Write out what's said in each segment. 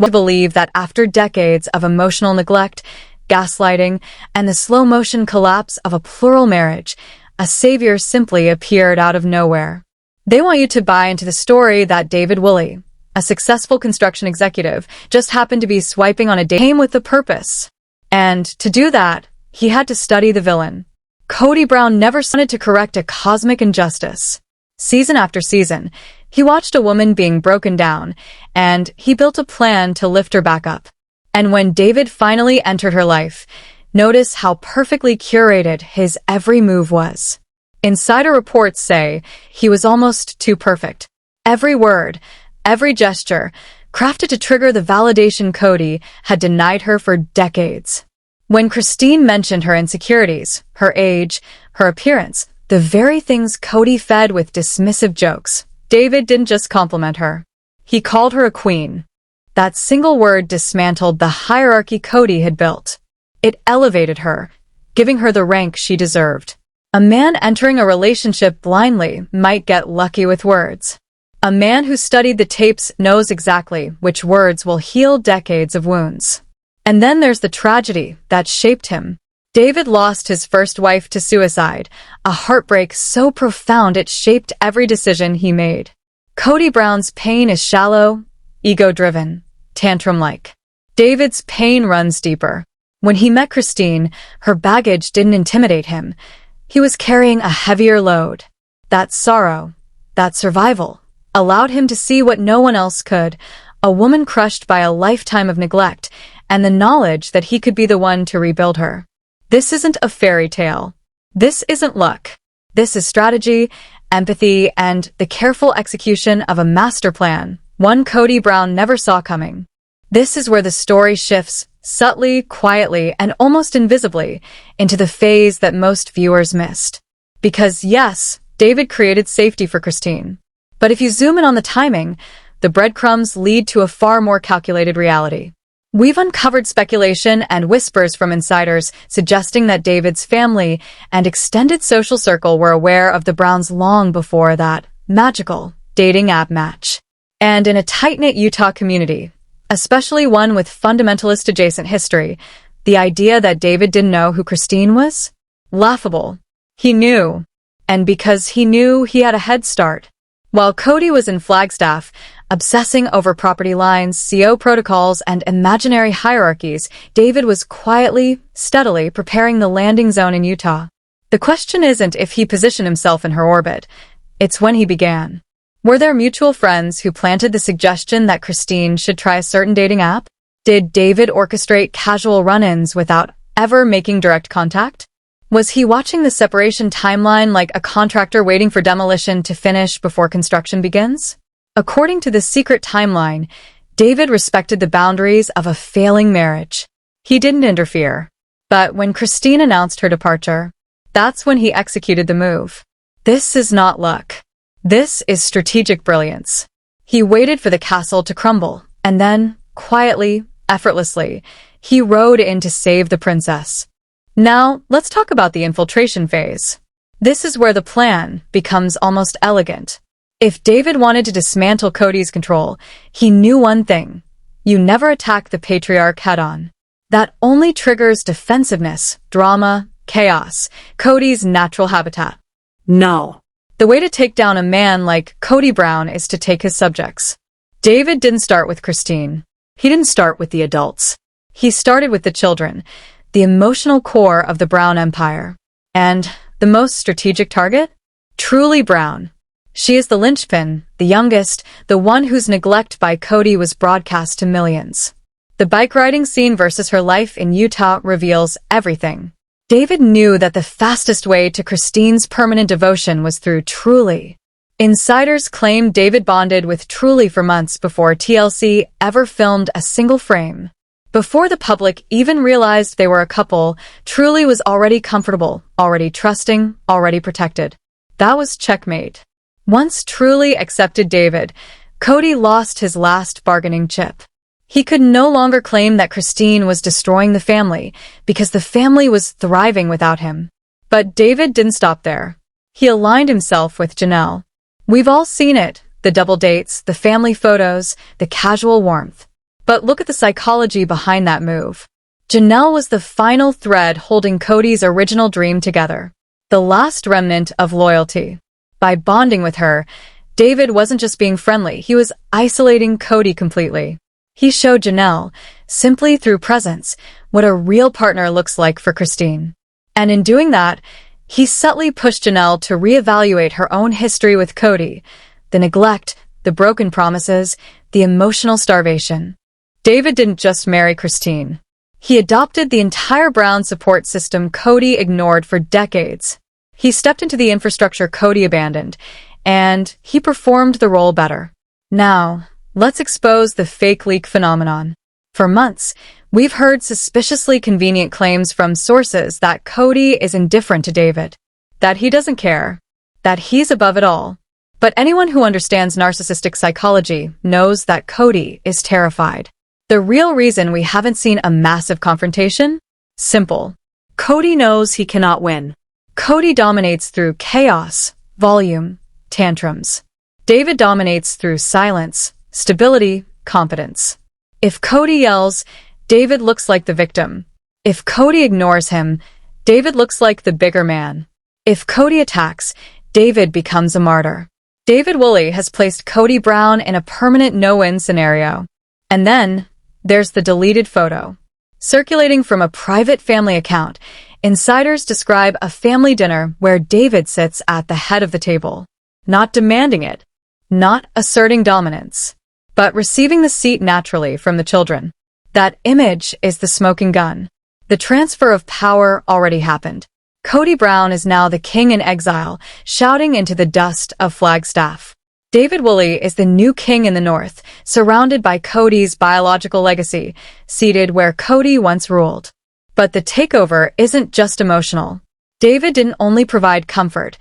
We believe that after decades of emotional neglect, gaslighting, and the slow-motion collapse of a plural marriage, a savior simply appeared out of nowhere. They want you to buy into the story that David Woolley, a successful construction executive, just happened to be swiping on a date, came with a purpose. And to do that, he had to study the villain. Kody Brown never wanted to correct a cosmic injustice. Season after season, he watched a woman being broken down, and he built a plan to lift her back up. And when David finally entered her life, notice how perfectly curated his every move was. Insider reports say he was almost too perfect. Every word, every gesture, crafted to trigger the validation Kody had denied her for decades. When Christine mentioned her insecurities, her age, her appearance, the very things Kody fed with dismissive jokes, David didn't just compliment her. He called her a queen. That single word dismantled the hierarchy Kody had built. It elevated her, giving her the rank she deserved. A man entering a relationship blindly might get lucky with words. A man who studied the tapes knows exactly which words will heal decades of wounds. And then there's the tragedy that shaped him. David lost his first wife to suicide, a heartbreak so profound it shaped every decision he made. Kody Brown's pain is shallow, ego-driven, tantrum-like. David's pain runs deeper. When he met Christine, her baggage didn't intimidate him. He was carrying a heavier load. That sorrow, that survival, allowed him to see what no one else could, a woman crushed by a lifetime of neglect, and the knowledge that he could be the one to rebuild her. This isn't a fairy tale. This isn't luck. This is strategy, empathy, and the careful execution of a master plan, one Kody Brown never saw coming. This is where the story shifts, subtly, quietly, and almost invisibly, into the phase that most viewers missed. Because yes, David created safety for Christine. But if you zoom in on the timing, the breadcrumbs lead to a far more calculated reality. We've uncovered speculation and whispers from insiders suggesting that David's family and extended social circle were aware of the Browns long before that magical dating app match. And in a tight-knit Utah community, especially one with fundamentalist-adjacent history, the idea that David didn't know who Christine was? Laughable. He knew. And because he knew, he had a head start. While Kody was in Flagstaff, obsessing over property lines, CO protocols, and imaginary hierarchies, David was quietly, steadily preparing the landing zone in Utah. The question isn't if he positioned himself in her orbit. It's when he began. Were there mutual friends who planted the suggestion that Christine should try a certain dating app? Did David orchestrate casual run-ins without ever making direct contact? Was he watching the separation timeline like a contractor waiting for demolition to finish before construction begins? According to the secret timeline, David respected the boundaries of a failing marriage. He didn't interfere. But when Christine announced her departure, that's when he executed the move. This is not luck. This is strategic brilliance. He waited for the castle to crumble, and then, quietly, effortlessly, he rode in to save the princess. Now, let's talk about the infiltration phase. This is where the plan becomes almost elegant. If David wanted to dismantle Kody's control, he knew one thing. You never attack the patriarch head-on. That only triggers defensiveness, drama, chaos, Kody's natural habitat. No. The way to take down a man like Kody Brown is to take his subjects. David didn't start with Christine. He didn't start with the adults. He started with the children, the emotional core of the Brown Empire. And the most strategic target? Truly Brown. She is the linchpin, the youngest, the one whose neglect by Kody was broadcast to millions. The bike riding scene versus her life in Utah reveals everything. David knew that the fastest way to Christine's permanent devotion was through Truly. Insiders claim David bonded with Truly for months before TLC ever filmed a single frame. Before the public even realized they were a couple, Truly was already comfortable, already trusting, already protected. That was checkmate. Once Truly accepted David, Kody lost his last bargaining chip. He could no longer claim that Christine was destroying the family, because the family was thriving without him. But David didn't stop there. He aligned himself with Janelle. We've all seen it, the double dates, the family photos, the casual warmth. But look at the psychology behind that move. Janelle was the final thread holding Kody's original dream together, the last remnant of loyalty. By bonding with her, David wasn't just being friendly, he was isolating Kody completely. He showed Janelle, simply through presence, what a real partner looks like for Christine. And in doing that, he subtly pushed Janelle to reevaluate her own history with Kody, the neglect, the broken promises, the emotional starvation. David didn't just marry Christine. He adopted the entire Brown support system Kody ignored for decades. He stepped into the infrastructure Kody abandoned, and he performed the role better. Now, let's expose the fake leak phenomenon. For months, we've heard suspiciously convenient claims from sources that Kody is indifferent to David, that he doesn't care, that he's above it all. But anyone who understands narcissistic psychology knows that Kody is terrified. The real reason we haven't seen a massive confrontation? Simple. Kody knows he cannot win. Kody dominates through chaos, volume, tantrums. David dominates through silence, stability, competence. If Kody yells, David looks like the victim. If Kody ignores him, David looks like the bigger man. If Kody attacks, David becomes a martyr. David Woolley has placed Kody Brown in a permanent no-win scenario. And then, there's the deleted photo. Circulating from a private family account, insiders describe a family dinner where David sits at the head of the table, not demanding it, not asserting dominance, but receiving the seat naturally from the children. That image is the smoking gun. The transfer of power already happened. Kody Brown is now the king in exile, shouting into the dust of Flagstaff. David Woolley is the new king in the north, surrounded by Kody's biological legacy, seated where Kody once ruled. But the takeover isn't just emotional. David didn't only provide comfort.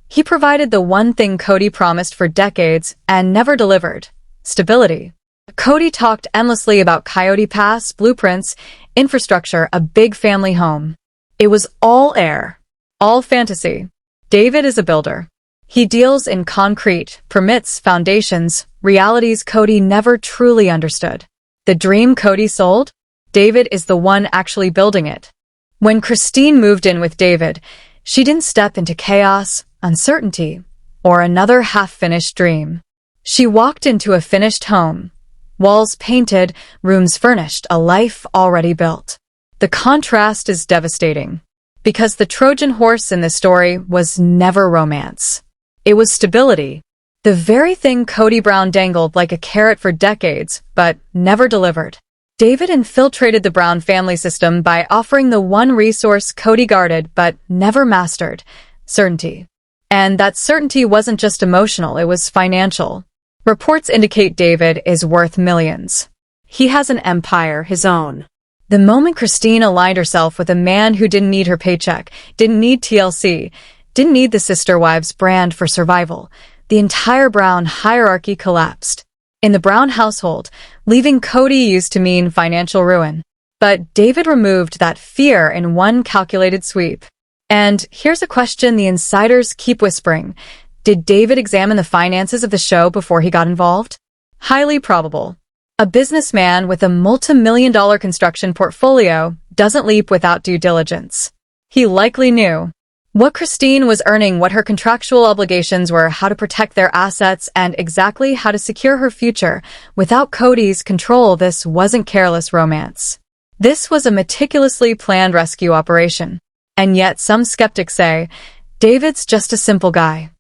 He provided the one thing Kody promised for decades and never delivered: stability. Kody talked endlessly about Coyote Pass, blueprints, infrastructure, a big family home. It was all air, all fantasy. David is a builder. He deals in concrete, permits, foundations, realities Kody never truly understood. The dream Kody sold? David is the one actually building it. When Christine moved in with David, she didn't step into chaos, uncertainty, or another half-finished dream. She walked into a finished home. Walls painted, rooms furnished, a life already built. The contrast is devastating, because the Trojan horse in this story was never romance. It was stability, the very thing Kody Brown dangled like a carrot for decades, but never delivered. David infiltrated the Brown family system by offering the one resource Kody guarded but never mastered: certainty. And that certainty wasn't just emotional, it was financial. Reports indicate David is worth millions. He has an empire, his own. The moment Christine aligned herself with a man who didn't need her paycheck, didn't need TLC, didn't need the sister wives brand for survival, the entire Brown hierarchy collapsed. In the Brown household, leaving Kody used to mean financial ruin. But David removed that fear in one calculated sweep. And here's a question the insiders keep whispering: did David examine the finances of the show before he got involved? Highly probable. A businessman with a multi-million-dollar construction portfolio doesn't leap without due diligence. He likely knew what Christine was earning, what her contractual obligations were, how to protect their assets, and exactly how to secure her future. Without Kody's control, this wasn't careless romance. This was a meticulously planned rescue operation. And yet some skeptics say, David's just a simple guy.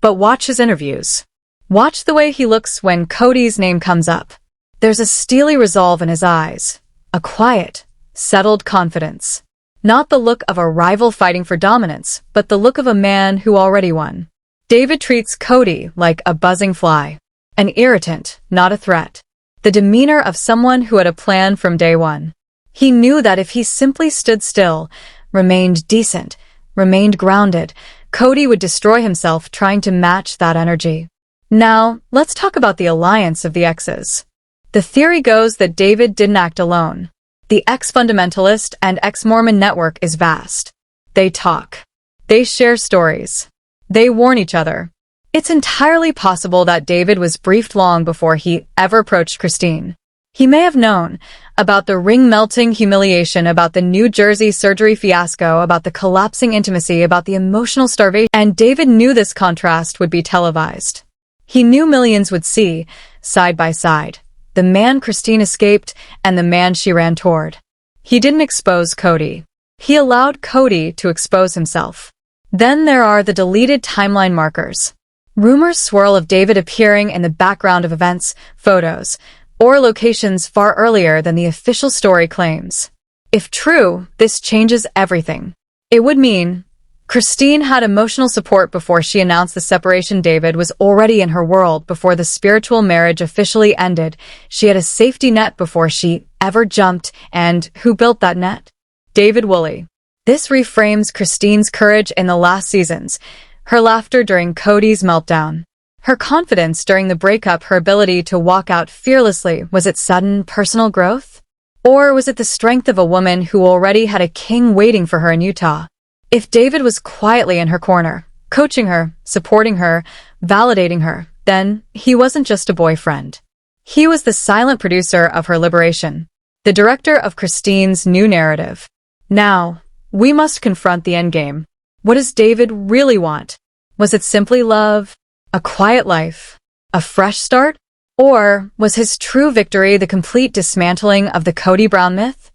But watch his interviews. Watch the way he looks when Kody's name comes up. There's a steely resolve in his eyes, a quiet, settled confidence. Not the look of a rival fighting for dominance, but the look of a man who already won. David treats Kody like a buzzing fly, an irritant, not a threat. The demeanor of someone who had a plan from day one. He knew that if he simply stood still, remained decent, remained grounded, Kody would destroy himself trying to match that energy. Now, let's talk about the alliance of the exes. The theory goes that David didn't act alone. The ex-fundamentalist and ex-Mormon network is vast. They talk. They share stories. They warn each other. It's entirely possible that David was briefed long before he ever approached Christine. He may have known about the ring-melting humiliation, about the New Jersey surgery fiasco, about the collapsing intimacy, about the emotional starvation, and David knew this contrast would be televised. He knew millions would see, side by side, the man Christine escaped and the man she ran toward. He didn't expose Kody. He allowed Kody to expose himself. Then there are the deleted timeline markers. Rumors swirl of David appearing in the background of events, photos, or locations far earlier than the official story claims. If true, this changes everything. It would mean Christine had emotional support before she announced the separation. David was already in her world before the spiritual marriage officially ended. She had a safety net before she ever jumped, and who built that net? David Woolley. This reframes Christine's courage in the last seasons, her laughter during Kody's meltdown, her confidence during the breakup, her ability to walk out fearlessly. Was it sudden personal growth? Or was it the strength of a woman who already had a king waiting for her in Utah? If David was quietly in her corner, coaching her, supporting her, validating her, then he wasn't just a boyfriend. He was the silent producer of her liberation, the director of Christine's new narrative. Now, we must confront the endgame. What does David really want? Was it simply love, a quiet life, a fresh start? Or was his true victory the complete dismantling of the Kody Brown myth?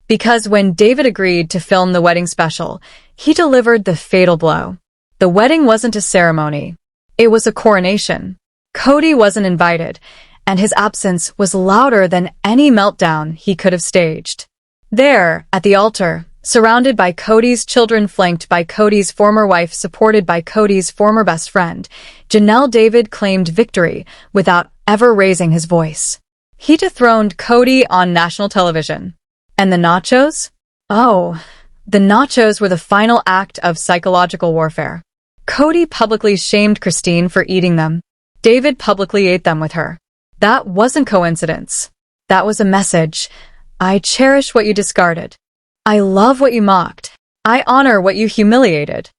Because when David agreed to film the wedding special, he delivered the fatal blow. The wedding wasn't a ceremony. It was a coronation. Kody wasn't invited, and his absence was louder than any meltdown he could have staged. There, at the altar, surrounded by Kody's children, flanked by Kody's former wife, supported by Kody's former best friend, David claimed victory without ever raising his voice. He dethroned Kody on national television. And the nachos? Oh, the nachos were the final act of psychological warfare. Kody publicly shamed Christine for eating them. David publicly ate them with her. That wasn't coincidence. That was a message. I cherish what you discarded. I love what you mocked. I honor what you humiliated.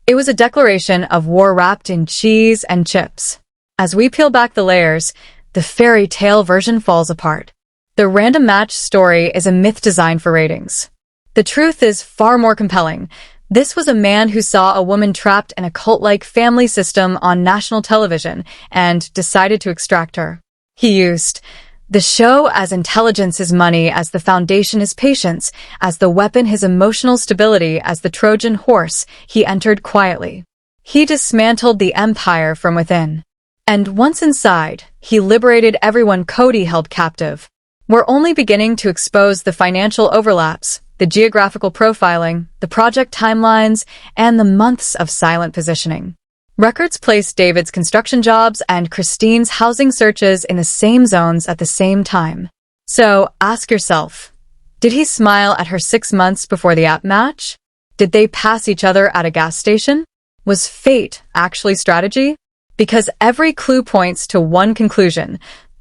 It was a declaration of war wrapped in cheese and chips. As we peel back the layers, the fairy tale version falls apart. The random match story is a myth designed for ratings. The truth is far more compelling. This was a man who saw a woman trapped in a cult-like family system on national television and decided to extract her. He used the show as intelligence, his money as the foundation, his patience as the weapon, his emotional stability as the Trojan horse. He entered quietly. He dismantled the empire from within. And once inside, he liberated everyone Kody held captive. We're only beginning to expose the financial overlaps, the geographical profiling, the project timelines, and the months of silent positioning. Records placed David's construction jobs and Christine's housing searches in the same zones at the same time. So, ask yourself, did he smile at her 6 months before the app match? Did they pass each other at a gas station? Was fate actually strategy? Because every clue points to one conclusion,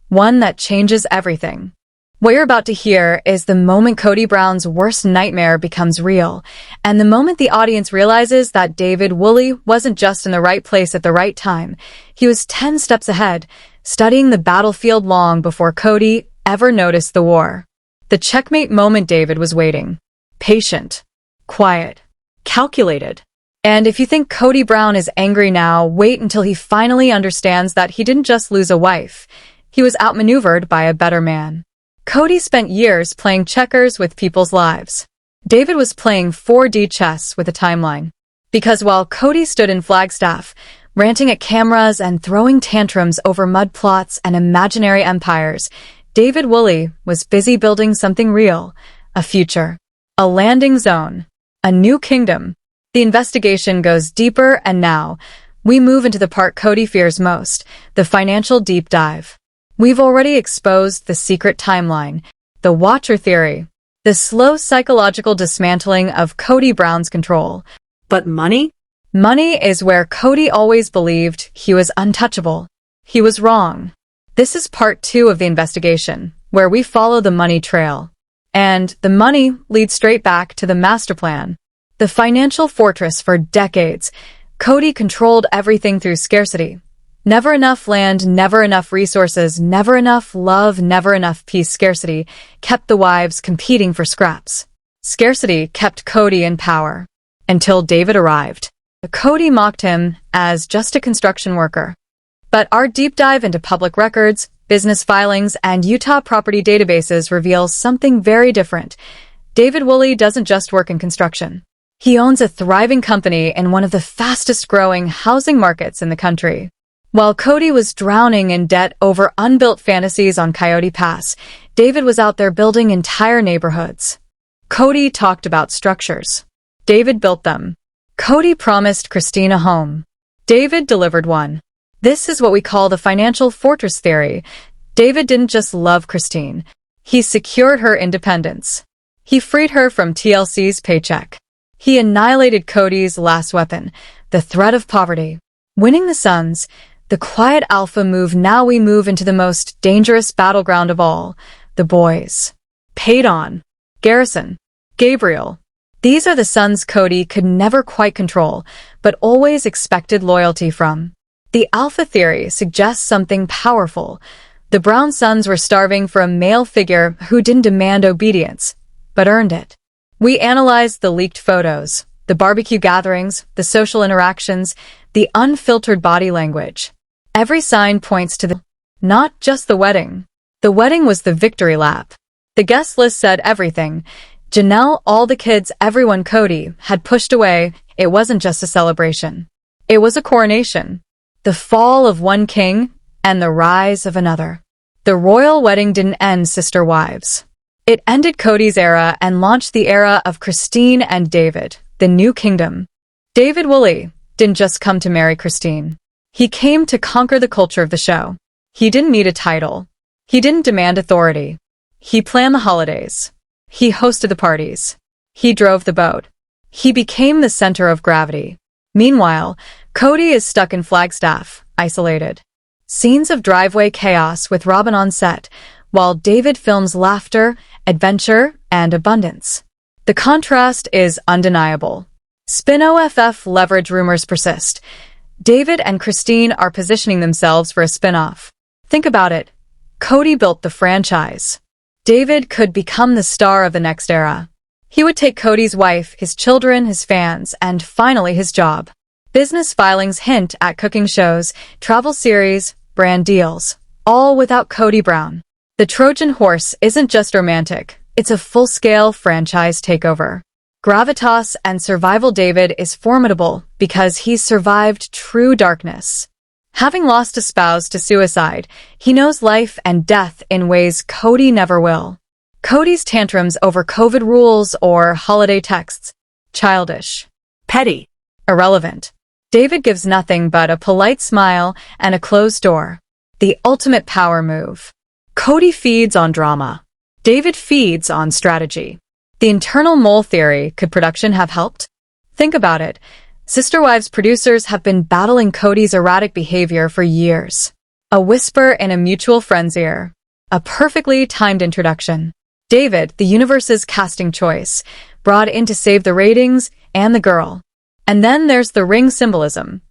one that changes everything. What you're about to hear is the moment Kody Brown's worst nightmare becomes real, and the moment the audience realizes that David Woolley wasn't just in the right place at the right time. He was 10 steps ahead, studying the battlefield long before Kody ever noticed the war. The checkmate moment. David was waiting. Patient. Quiet. Calculated. And if you think Kody Brown is angry now, wait until he finally understands that he didn't just lose a wife. He was outmaneuvered by a better man. Kody spent years playing checkers with people's lives. David was playing 4D chess with a timeline. Because while Kody stood in Flagstaff, ranting at cameras and throwing tantrums over mud plots and imaginary empires, David Woolley was busy building something real, a future, a landing zone, a new kingdom. The investigation goes deeper, and now we move into the part Kody fears most, the financial deep dive. We've already exposed the secret timeline, the Watcher theory, the slow psychological dismantling of Kody Brown's control. But money? Money is where Kody always believed he was untouchable. He was wrong. This is part 2 of the investigation, where we follow the money trail. And the money leads straight back to the master plan. The financial fortress for decades. Kody controlled everything through scarcity. Never enough land, never enough resources, never enough love, never enough peace. Scarcity kept the wives competing for scraps. Scarcity kept Kody in power. Until David arrived. Kody mocked him as just a construction worker. But our deep dive into public records, business filings, and Utah property databases reveals something very different. David Woolley doesn't just work in construction. He owns a thriving company in one of the fastest-growing housing markets in the country. While Kody was drowning in debt over unbuilt fantasies on Coyote Pass, David was out there building entire neighborhoods. Kody talked about structures. David built them. Kody promised Christine a home. David delivered one. This is what we call the financial fortress theory. David didn't just love Christine. He secured her independence. He freed her from TLC's paycheck. He annihilated Kody's last weapon, the threat of poverty. Winning the Suns, the quiet alpha move. Now we move into the most dangerous battleground of all, the boys. Paydon, Garrison, Gabriel. These are the sons Kody could never quite control, but always expected loyalty from. The alpha theory suggests something powerful. The Brown sons were starving for a male figure who didn't demand obedience, but earned it. We analyzed the leaked photos, the barbecue gatherings, the social interactions, the unfiltered body language. Every sign points to not just the wedding. The wedding was the victory lap. The guest list said everything. Janelle, all the kids, everyone Kody had pushed away. It wasn't just a celebration. It was a coronation. The fall of one king and the rise of another. The royal wedding didn't end sister wives. It ended Kody's era and launched the era of Christine and David, the new kingdom. David Woolley didn't just come to marry Christine. He came to conquer the culture of the show. He didn't need a title. He didn't demand authority. He planned the holidays. He hosted the parties. He drove the boat. He became the center of gravity. Meanwhile, Kody is stuck in Flagstaff, isolated. Scenes of driveway chaos with Robin on set, while David films laughter, adventure, and abundance. The contrast is undeniable. Spin-off leverage rumors persist. David and Christine are positioning themselves for a spin-off. Think about it. Kody built the franchise. David could become the star of the next era. He would take Kody's wife, his children, his fans, and finally his job. Business filings hint at cooking shows, travel series, brand deals, all without Kody Brown. The Trojan horse isn't just romantic, it's a full-scale franchise takeover. Gravitas and survival. David is formidable because he's survived true darkness. Having lost a spouse to suicide, he knows life and death in ways Kody never will. Kody's tantrums over COVID rules or holiday texts. Childish. Petty. Irrelevant. David gives nothing but a polite smile and a closed door. The ultimate power move. Kody feeds on drama. David feeds on strategy. The internal mole theory. Could production have helped? Think about it. Sister Wives producers have been battling Kody's erratic behavior for years. A whisper in a mutual friend's ear. A perfectly timed introduction. David, the universe's casting choice, brought in to save the ratings and the girl. And then there's the ring symbolism.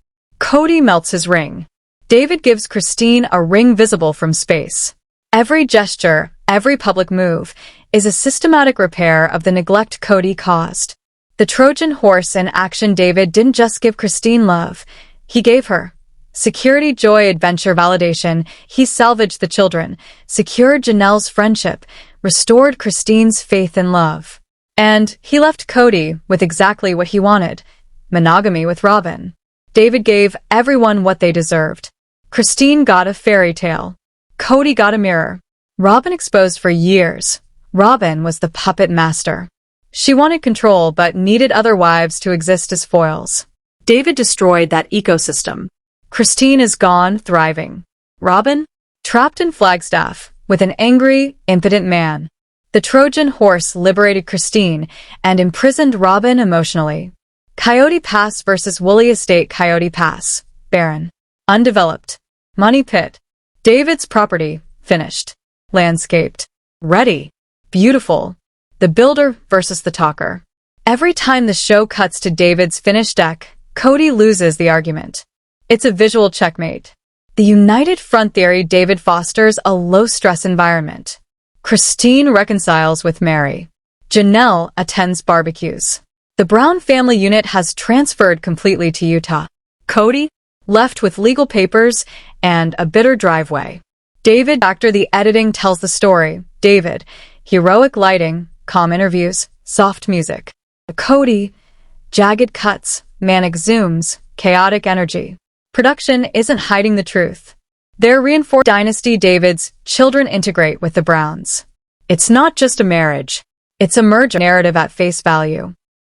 Kody melts his ring. David gives Christine a ring visible from space. Every gesture, every public move, is a systematic repair of the neglect Kody caused. The Trojan horse in action. David didn't just give Christine love. He gave her security, joy, adventure, validation. He salvaged the children, secured Janelle's friendship, restored Christine's faith and love. And he left Kody with exactly what he wanted. Monogamy with Robin. David gave everyone what they deserved. Christine got a fairy tale. Kody got a mirror. Robin exposed for years. Robin was the puppet master. She wanted control but needed other wives to exist as foils. David destroyed that ecosystem. Christine is gone, thriving. Robin? Trapped in Flagstaff, with an angry, impotent man. The Trojan horse liberated Christine and imprisoned Robin emotionally. Coyote Pass versus Woolley Estate. Coyote Pass. Barren. Undeveloped. Money pit. David's property. Finished. Landscaped. Ready. Beautiful. The builder versus the talker. Every time the show cuts to David's finished deck, Kody loses the argument. It's a visual checkmate. The united front theory David fosters a low-stress environment. Christine reconciles with Mary. Janelle attends barbecues. The Brown family unit has transferred completely to Utah. Kody, left with legal papers and a bitter driveway. David, after the editing, tells the story. David, heroic lighting, calm interviews, soft music. Kody, jagged cuts, manic zooms, chaotic energy. Production isn't hiding the truth. Their reinforced dynasty. David's children integrate with the Browns. It's not just a marriage. It's a merge narrative at face value.